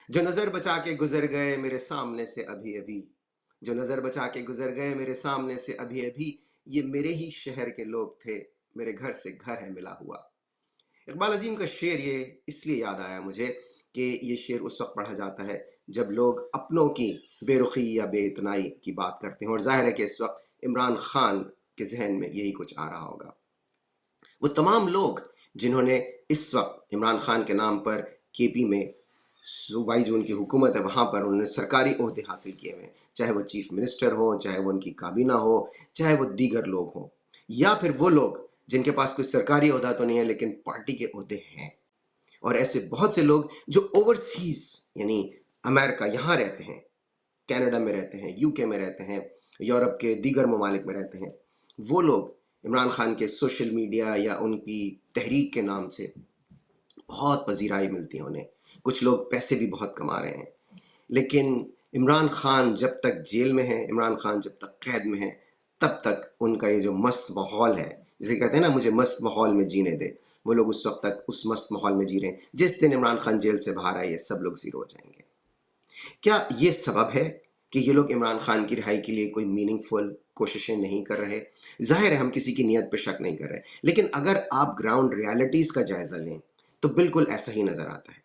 जो नज़र बचा के गुज़र गए मेरे सामने से अभी-अभी, जो नज़र बचा के गुज़र गए मेरे सामने से अभी-अभी, ये मेरे ही शहर के लोग थे, मेरे घर से घर है मिला हुआ। इक़बाल अज़ीम का शेर ये इसलिए याद आया मुझे कि ये शेर उस वक़्त पढ़ा जाता है जब लोग अपनों की बेरुखी या बेइतनाई की बात करते हैं, और ज़ाहिर है कि इस वक़्त इमरान खान के ज़हन में यही कुछ आ रहा होगा। वो तमाम लोग जिन्होंने इस वक़्त इमरान खान के नाम पर केपी में सूबाई जो उनकी हुकूमत है वहाँ पर उन्होंने सरकारी ओहदे हासिल किए हुए हैं, चाहे वो चीफ मिनिस्टर हो, चाहे वो उनकी काबीना हो, चाहे वो दीगर लोग हों, या फिर वो लोग जिनके पास कोई सरकारी ओहदा तो नहीं है लेकिन पार्टी के ओहदे हैं। और ऐसे बहुत से लोग जो ओवरसीज यानी अमेरिका यहाँ रहते हैं, कनाडा में रहते हैं, यूके में रहते हैं, यूरोप के दीगर ममालिक में रहते हैं, वो लोग इमरान खान के सोशल मीडिया या उनकी तहरीक के नाम से बहुत पजीराई मिलती है उन्हें। कुछ लोग पैसे भी बहुत कमा रहे हैं, लेकिन इमरान खान जब तक जेल में है, इमरान खान जब तक कैद में है, तब तक उनका ये जो मस्त माहौल है, जैसे कहते हैं ना मुझे मस्त माहौल में जीने दे, वो लोग उस वक्त तक उस मस्त माहौल में जी रहे हैं। जिस दिन इमरान खान जेल से बाहर आए ये सब लोग ज़ीरो हो जाएंगे। क्या ये सबब है कि ये लोग इमरान खान की रिहाई के लिए कोई मीनिंगफुल कोशिशें नहीं कर रहे? ज़ाहिर है हम किसी की नीयत पे शक नहीं कर रहे, लेकिन अगर आप ग्राउंड रियलिटीज़ का जायज़ा लें, तो बिल्कुल ऐसा ही नज़र आता है।